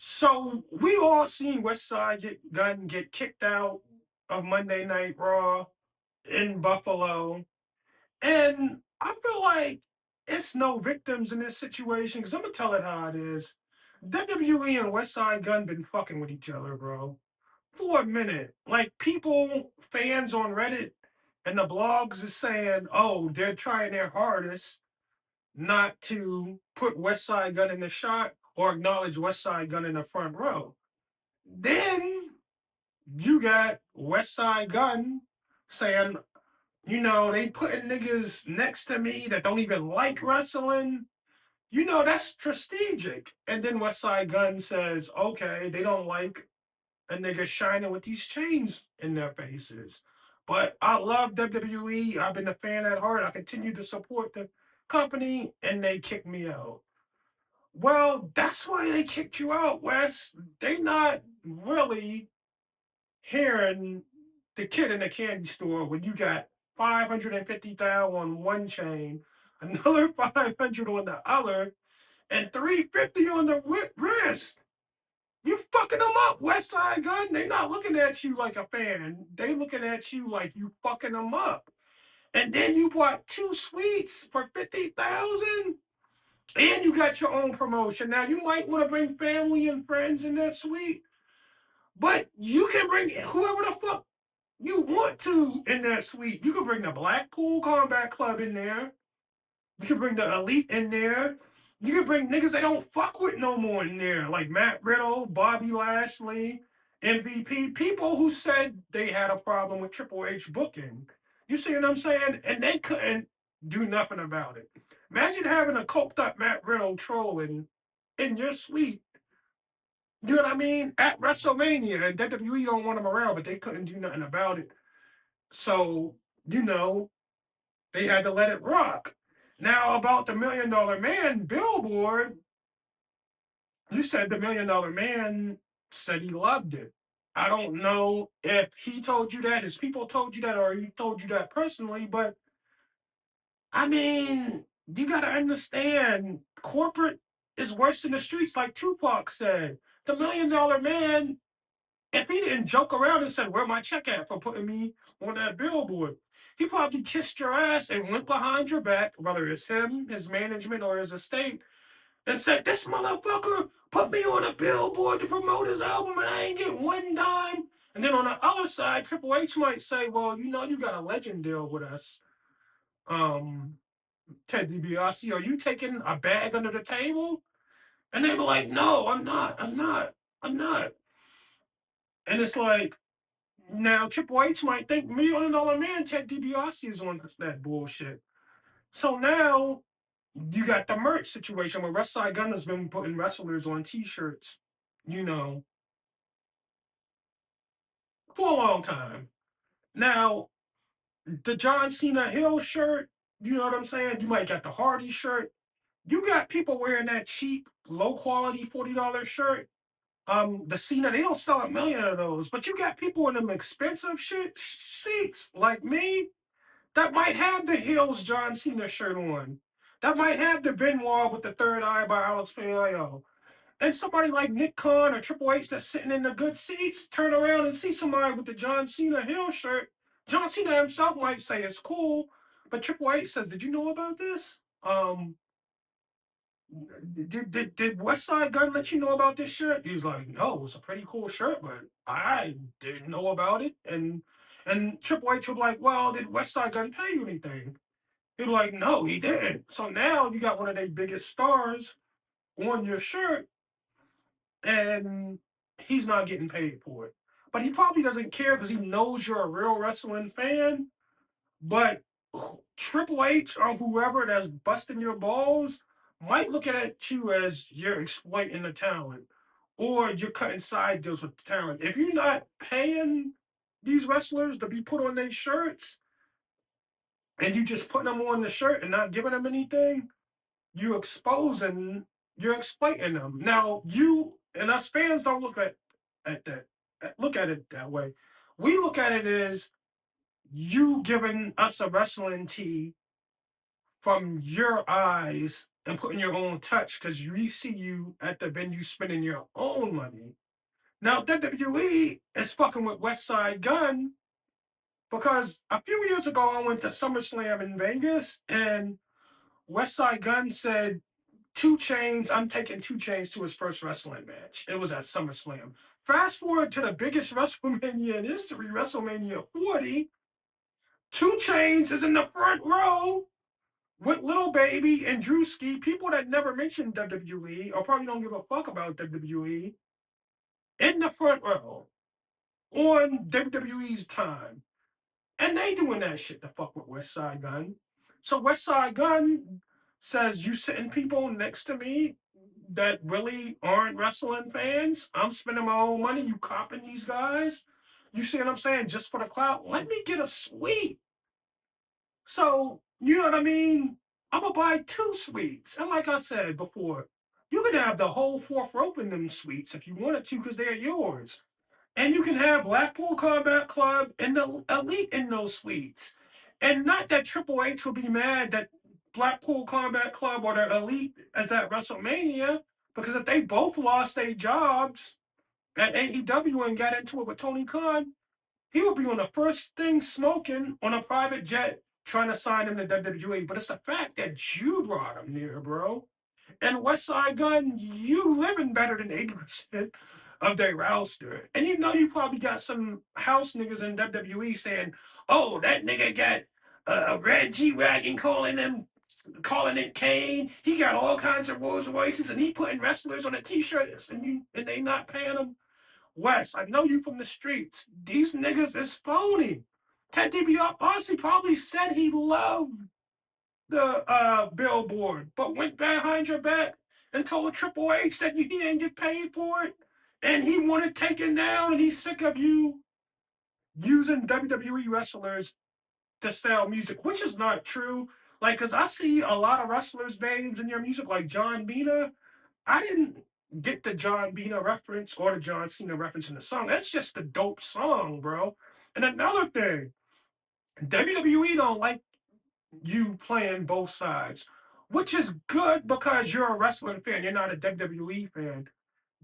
So we all seen Westside Gunn get kicked out of Monday Night Raw in Buffalo, and I feel like it's no victims in this situation because I'm gonna tell it how it is. WWE and Westside Gunn been fucking with each other, bro, for a minute. Like people, fans on Reddit and the blogs is saying, "Oh, they're trying their hardest not to put Westside Gunn in the shot or acknowledge Westside Gunn in the front row." Then you got West Side Gun saying, they putting niggas next to me that don't even like wrestling. That's strategic. And then West Side Gun says, okay, they don't like a nigga shining with these chains in their faces. But I love WWE. I've been a fan at heart. I continue to support the company, and they kicked me out. Well, that's why they kicked you out, Wes. They not really hearing the kid in the candy store when you got 550,000 on one chain, another 500 on the other, and 350 on the wrist. You fucking them up, West Side Gun. They not looking at you like a fan. They looking at you like you fucking them up. And then you bought two suites for 50,000, and you got your own promotion. Now you might want to bring family and friends in that suite, but you can bring whoever the fuck you want to in that suite. You can bring the Blackpool Combat Club in there. You can bring the Elite in there. You can bring niggas they don't fuck with no more in there, like Matt Riddle, Bobby Lashley, MVP, people who said they had a problem with Triple H booking. You see what I'm saying? And they couldn't do nothing about it. Imagine having a coked up Matt Riddle trolling in your suite. You know what I mean? At WrestleMania, and WWE don't want him around, but they couldn't do nothing about it. So, you know, they had to let it rock. Now, about the $1 Million Man billboard, you said the $1 Million Man said he loved it. I don't know if he told you that, his people told you that, or he told you that personally, but I mean, you got to understand corporate is worse than the streets, like Tupac said. The $1 Million Man, if he didn't joke around and said, "Where my check at for putting me on that billboard?" He probably kissed your ass and went behind your back, whether it's him, his management, or his estate, and said, "This motherfucker put me on a billboard to promote his album and I ain't get one dime." And then on the other side, Triple H might say, "Well, you got a legend deal with us, um, Ted DiBiase. Are you taking a bag under the table?" And they were like, "No, I'm not. I'm not. I'm not." And it's like, now Triple H might think $1 Million Man Ted DiBiase is on that bullshit. So now you got the merch situation where Westside Gunn has been putting wrestlers on T-shirts, you know, for a long time. Now the John Cena Hill shirt, you know what I'm saying? You might got the Hardy shirt. You got people wearing that cheap, low quality $40 shirt. The Cena, they don't sell a million of those, but you got people in them expensive shit seats like me that might have the Hills John Cena shirt on. That might have the Benoit with the third eye by Alex Palayo. And somebody like Nick Khan or Triple H that's sitting in the good seats turn around and see somebody with the John Cena Hill shirt. John Cena himself might say it's cool, but Triple H says, "Did you know about this? Did Westside Gunn let you know about this shirt?" He's like, "No, it's a pretty cool shirt, but I didn't know about it." And Triple H was like, "Well, did Westside Gunn pay you anything?" He's like, "No, he didn't." So now you got one of their biggest stars on your shirt, and he's not getting paid for it. But he probably doesn't care because he knows you're a real wrestling fan. But Triple H or whoever that's busting your balls might look at you as you're exploiting the talent or you're cutting side deals with the talent. If you're not paying these wrestlers to be put on their shirts and you just putting them on the shirt and not giving them anything, you exposing, you're exploiting them. Now you and us fans don't at that look at it that way. We look at it as you giving us a wrestling tee from your eyes and putting your own touch because we see you at the venue spending your own money. Now WWE is fucking with Westside Gunn because a few years ago I went to SummerSlam in Vegas and Westside Gunn said, Two Chains, I'm taking Two Chains to his first wrestling match. It was at SummerSlam. Fast forward to the biggest WrestleMania in history, WrestleMania 40. Two Chains is in the front row with Little Baby and Drewski, people that never mentioned WWE or probably don't give a fuck about WWE, in the front row on WWE's time. And they doing that shit to fuck with Westside Gunn. So Westside Gunn says, you sitting people next to me that really aren't wrestling fans. I'm spending my own money. You copping these guys. You see what I'm saying? Just for the clout. Let me get a suite. So, you know what I mean? I'm going to buy two suites. And like I said before, you can have the whole fourth rope in them suites if you wanted to because they're yours. And you can have Blackpool Combat Club and the Elite in those suites. And not that Triple H will be mad that Blackpool Combat Club or the Elite is at WrestleMania, because if they both lost their jobs at AEW and got into it with Tony Khan, he would be on the first thing smoking on a private jet trying to sign him to WWE. But it's the fact that you brought him there, bro. And Westside Gunn, you living better than 80% of their roster. And you know you probably got some house niggas in WWE saying, oh, that nigga got a red G-Wagon calling it Kane. He got all kinds of Rolls Royces and he putting wrestlers on a t-shirt and they not paying him. Wes, I know you from the streets. These niggas is phony. Ted DiBiase probably said he loved the billboard, but went behind your back and told Triple H that he didn't get paid for it, and he wanted taken down, and he's sick of you using WWE wrestlers to sell music, which is not true. Like, cause I see a lot of wrestlers' names in your music, like John Cena. I didn't get the John Cena reference or the John Cena reference in the song. That's just a dope song, bro. And another thing, WWE don't like you playing both sides, which is good because you're a wrestling fan. You're not a WWE fan.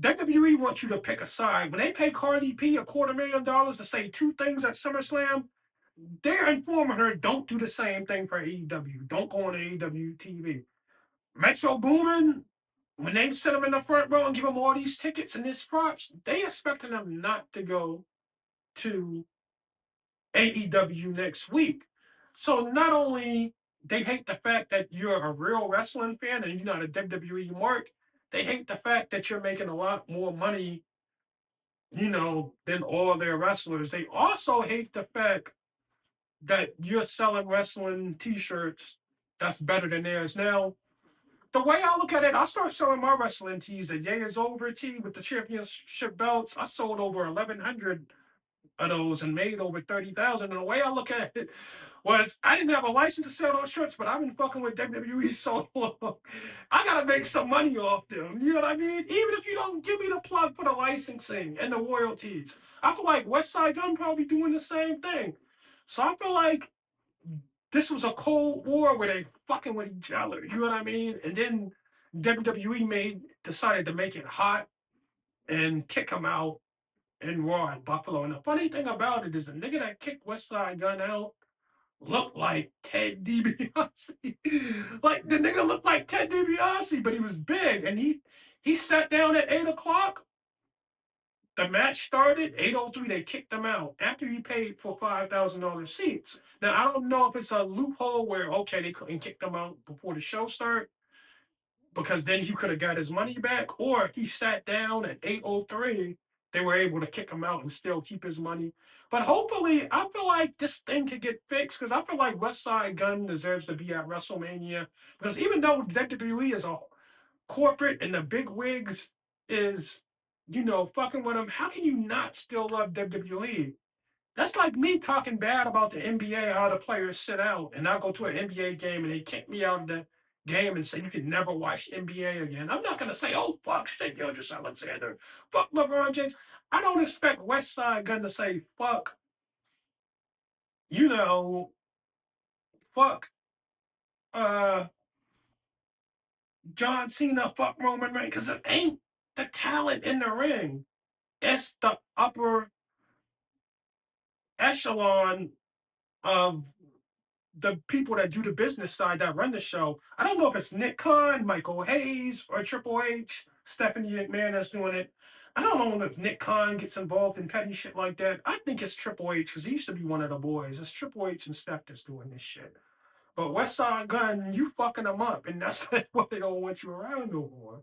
WWE wants you to pick a side. When they pay Cardi B $250,000 to say two things at SummerSlam, they're informing her don't do the same thing for AEW. Don't go on AEW TV. Metro Boomin, when they set them in the front row and give them all these tickets and this props, they expecting them not to go to AEW next week. So not only they hate the fact that you're a real wrestling fan and you're not a WWE mark, they hate the fact that you're making a lot more money, than all their wrestlers. They also hate the fact that you're selling wrestling t-shirts that's better than theirs. Now, the way I look at it, I start selling my wrestling tees. The Yay is Over tee with the championship belts. I sold over 1,100 of those and made over 30,000. And the way I look at it was I didn't have a license to sell those shirts, but I've been fucking with WWE so long. I gotta make some money off them. You know what I mean? Even if you don't give me the plug for the licensing and the royalties. I feel like Westside Gunn probably doing the same thing. So I feel like this was a Cold War where they fucking with each other. You know what I mean? And then WWE decided to make it hot and kick him out in Raw at Buffalo. And the funny thing about it is the nigga that kicked Westside Gunn out looked like Ted DiBiase. Like the nigga looked like Ted DiBiase, but he was big. And he sat down at 8 o'clock. The match started 8:03. They kicked him out after he paid for $5,000 seats. Now I don't know if it's a loophole where okay they couldn't kick him out before the show started because then he could have got his money back, or if he sat down at 8:03, they were able to kick him out and still keep his money. But hopefully, I feel like this thing could get fixed because I feel like Westside Gunn deserves to be at WrestleMania because even though WWE is a corporate and the big wigs is, fucking with them, how can you not still love WWE? That's like me talking bad about the NBA, how the players sit out, and I go to an NBA game and they kick me out of the game and say you can never watch NBA again. I'm not gonna say, oh fuck, Shea Gilgis Alexander, fuck LeBron James. I don't expect Westside Gunn to say fuck, you know, fuck uh John Cena fuck Roman Reigns because it ain't the talent in the ring. It's the upper echelon of the people that do the business side that run the show. I don't know if it's Nick Khan, Michael Hayes, or Triple H, Stephanie McMahon that's doing it. I don't know if Nick Khan gets involved in petty shit like that. I think it's Triple H because he used to be one of the boys. It's Triple H and Steph that's doing this shit. But Westside Gunn, you fucking them up, and that's why they don't want you around no more.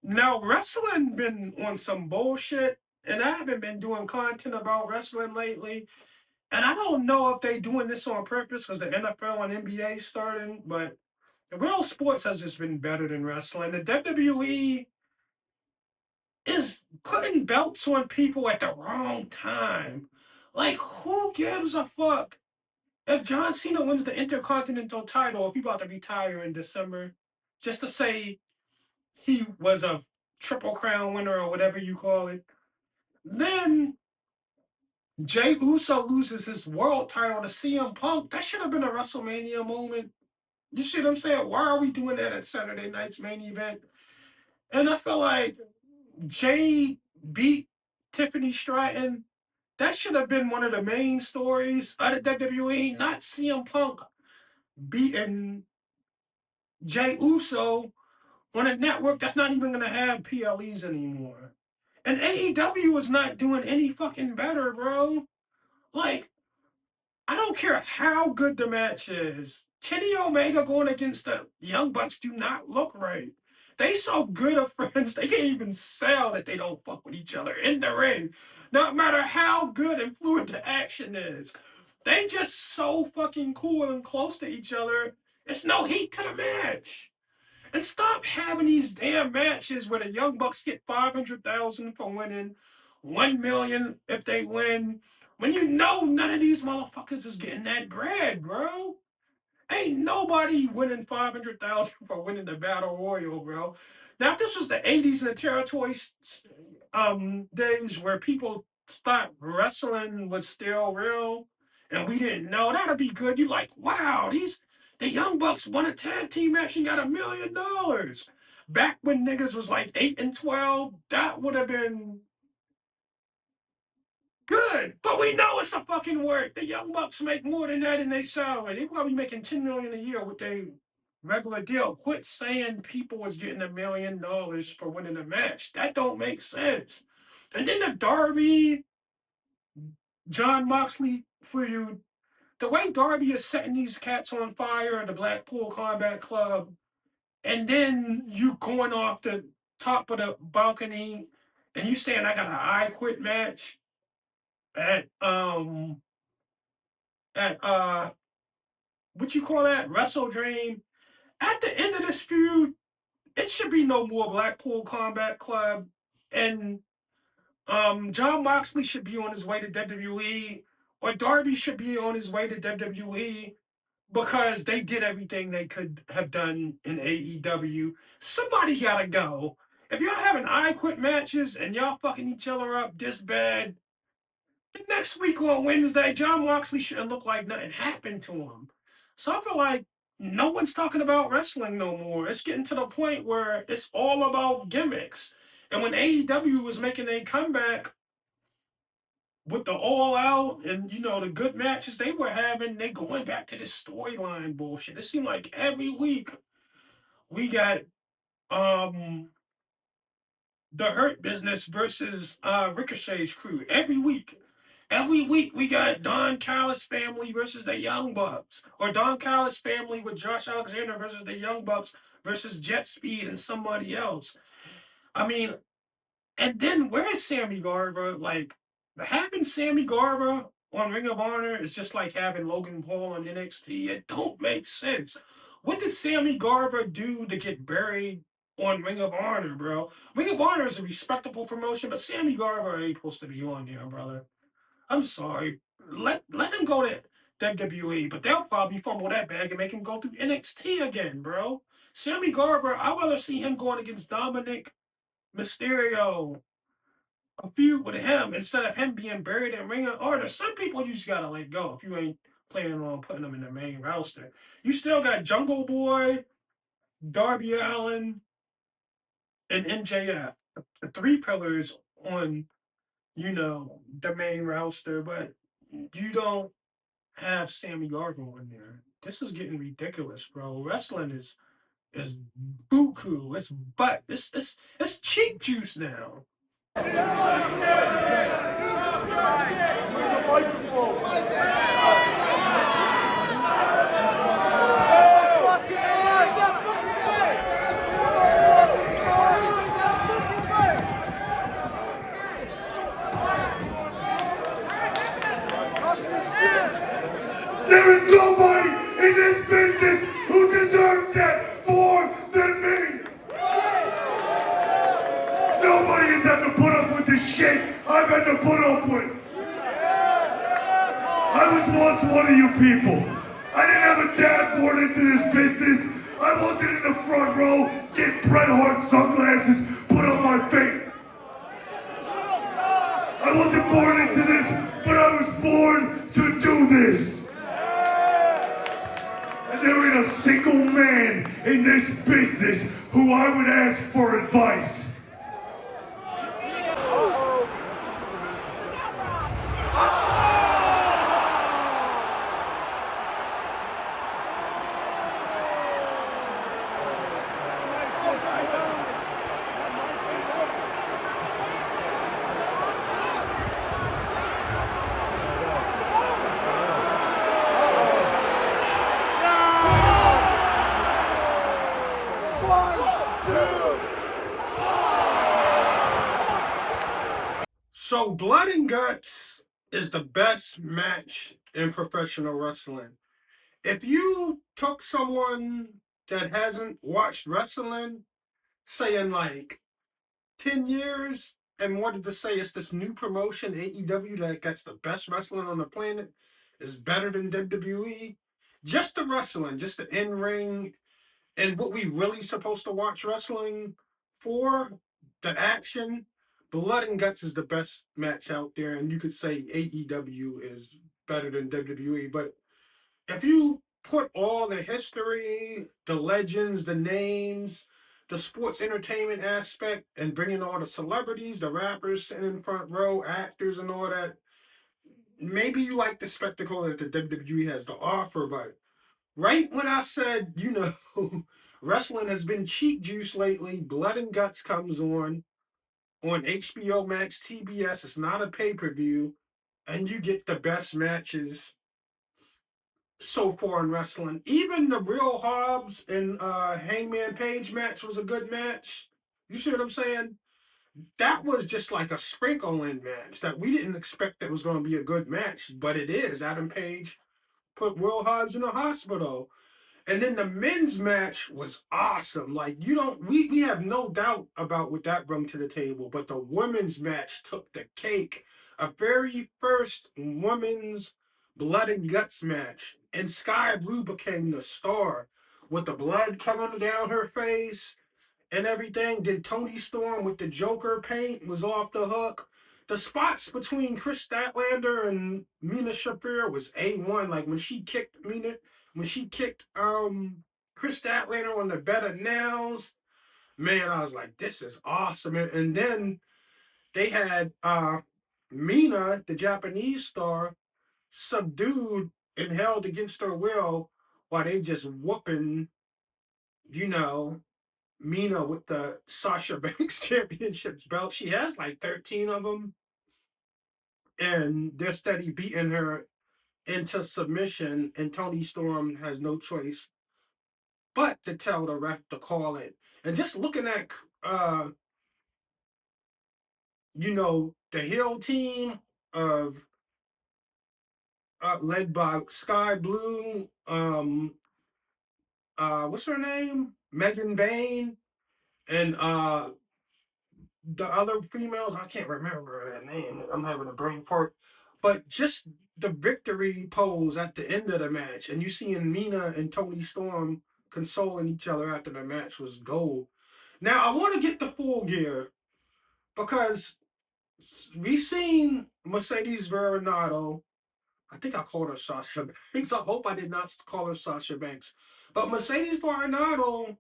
Now, wrestling been on some bullshit, and I haven't been doing content about wrestling lately. And I don't know if they doing this on purpose because the NFL and NBA starting, but the real sports has just been better than wrestling. The WWE is putting belts on people at the wrong time. Like, who gives a fuck if John Cena wins the Intercontinental title if he about to retire in December, just to say he was a Triple Crown winner or whatever you call it? Then Jay Uso loses his world title to CM Punk. That should have been a WrestleMania moment. You see what I'm saying? Why are we doing that at Saturday night's main event? And I feel like Jay beat Tiffany Stratton. That should have been one of the main stories of the WWE, not CM Punk beating Jay Uso on a network that's not even going to have PLEs anymore. And AEW is not doing any fucking better, bro. Like, I don't care how good the match is. Kenny Omega going against the Young Bucks do not look right. They so good of friends, they can't even sell that they don't fuck with each other in the ring. No matter how good and fluid the action is. They just so fucking cool and close to each other. It's no heat to the match. And stop having these damn matches where the Young Bucks get 500,000 for winning, 1 million if they win. When you know none of these motherfuckers is getting that bread, bro. Ain't nobody winning 500,000 for winning the battle royal, bro. Now, if this was the '80s and the territory days where people thought wrestling was still real, and we didn't know, that'd be good. You like, wow, the Young Bucks won a tag team match and got $1 million. Back when niggas was like 8 and 12, that would have been good, but we know it's a fucking work. The Young Bucks make more than that in their salary. They probably making $10 million a year with their regular deal. Quit saying people was getting $1 million for winning a match. That don't make sense. And then the Darby, John Moxley feud. The way Darby is setting these cats on fire in the Blackpool Combat Club, and then you going off the top of the balcony, and you saying I got an I Quit match at at what you call that? Wrestle Dream. At the end of this feud, it should be no more Blackpool Combat Club. And John Moxley should be on his way to WWE, or Darby should be on his way to WWE because they did everything they could have done in AEW. Somebody gotta go. If y'all having I Quit matches and y'all fucking each other up this bad, next week on Wednesday, John Moxley shouldn't look like nothing happened to him. So I feel like no one's talking about wrestling no more. It's getting to the point where it's all about gimmicks. And when AEW was making a comeback with the all out and the good matches they were having, they going back to this storyline bullshit. It seemed like every week we got um the Hurt Business versus Ricochet's crew every week. Every week we got Don Callis family versus the Young Bucks, or Don Callis family with Josh Alexander versus the Young Bucks versus Jet Speed and somebody else. I mean, and then where's Sammy Garber? Like, having Sammy Garber on Ring of Honor is just like having Logan Paul on NXT. It don't make sense. What did Sammy Garber do to get buried on Ring of Honor, bro? Ring of Honor is a respectable promotion, but Sammy Garber ain't supposed to be on there, brother. I'm sorry. Let him go to WWE, but they'll probably fumble that bag and make him go through NXT again, bro. Sammy Garber, I'd rather see him going against Dominic Mysterio, a feud with him instead of him being buried in Ring of Honor. Some people you just gotta let go if you ain't planning on putting them in the main roster. You still got Jungle Boy, Darby Allin, and MJF, the three pillars on the main roster, but you don't have Sammy Garvin in there. This is getting ridiculous, bro. Wrestling is buku. It's butt. It's cheap juice now. There is nobody in this business who deserves that more than me. Nobody has had to put up with the shit I've had to put up with. I was once one of you people. I didn't have a dad born into this business. I wasn't in the front row getting Bret Hart sunglasses put on my face. I wasn't born into this, but I was born to do this. And there ain't a single man in this business who I would ask for advice. So Blood and Guts is the best match in professional wrestling. If you took someone that hasn't watched wrestling, say in like 10 years, and wanted to say it's this new promotion, AEW, that gets the best wrestling on the planet, is better than WWE, just the wrestling, just the in-ring, and what we really supposed to watch wrestling for, the action, Blood and Guts is the best match out there, and you could say AEW is better than WWE. But if you put all the history, the legends, the names, the sports entertainment aspect, and bringing all the celebrities, the rappers sitting in front row, actors, and all that, maybe you like the spectacle that the WWE has to offer, but right when I said, wrestling has been cheap juice lately, Blood and Guts comes on HBO Max, TBS. It's not a pay-per-view, and you get the best matches so far in wrestling. Even the Real Hobbs and Hangman Page match was a good match. You see what I'm saying? That was just like a sprinkle-in match that we didn't expect that was going to be a good match, but it is. Adam Page put Will Hobbs in the hospital. And then the men's match was awesome. Like you don't, we have no doubt about what that brought to the table. But the women's match took the cake. A very first women's blood and guts match, and Sky Blue became the star with the blood coming down her face and everything. Then Tony Storm with the Joker paint was off the hook. The spots between Chris Statlander and Mina Shafir was A1. Like when she kicked Chris Statlander on the bed of nails, man, I was like, this is awesome. And then they had Mina, the Japanese star, subdued and held against her will while they just whooping, you know, Mina with the Sasha Banks championships belt. She has like 13 of them, and they're steady beating her into submission. And Tony Storm has no choice but to tell the ref to call it. And just looking at, uh, the heel team of led by Sky Blue, what's her name? Megan Bain, and the other females, I can't remember their name. I'm having a brain fart. But just the victory pose at the end of the match, and you seeing Mina and Tony Storm consoling each other after the match was gold. Now I want to get the full gear because we seen Mercedes Veronado I think I called her Sasha Banks. I hope I did not call her Sasha Banks. But Mercedes Varnado,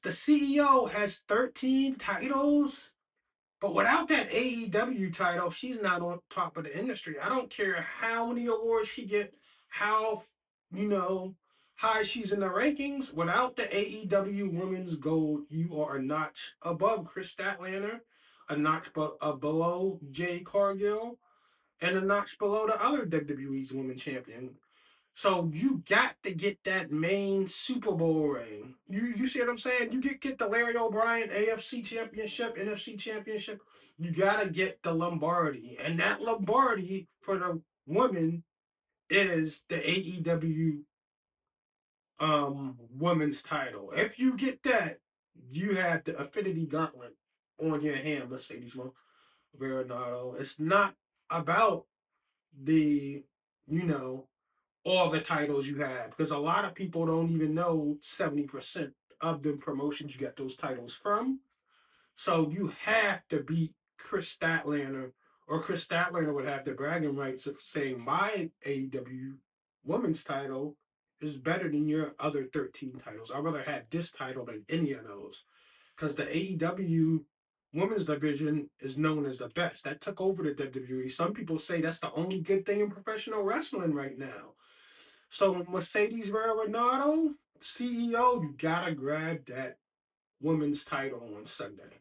the CEO, has 13 titles. But without that AEW title, she's not on top of the industry. I don't care how many awards she get, how you know high she's in the rankings. Without the AEW Women's Gold, you are a notch above Chris Statlander, a notch below Jay Cargill, and a notch below the other WWE's Women's Champion. So you got to get that main Super Bowl ring. You see what I'm saying? You get the Larry O'Brien AFC Championship, NFC Championship. You gotta get the Lombardi, and that Lombardi for the women is the AEW women's title. If you get that, you have the Affinity Gauntlet on your hand, Mercedes Veronado. It's not about the you know all the titles you have because a lot of people don't even know 70% of the promotions you get those titles from. So you have to beat Chris Statlander, or Chris Statlander would have the bragging rights of saying my AEW women's title is better than your other 13 titles. I'd rather have this title than any of those because the AEW women's division is known as the best. That took over the WWE. Some people say that's the only good thing in professional wrestling right now. So Mercedes Renato, CEO, you gotta grab that women's title on Sunday.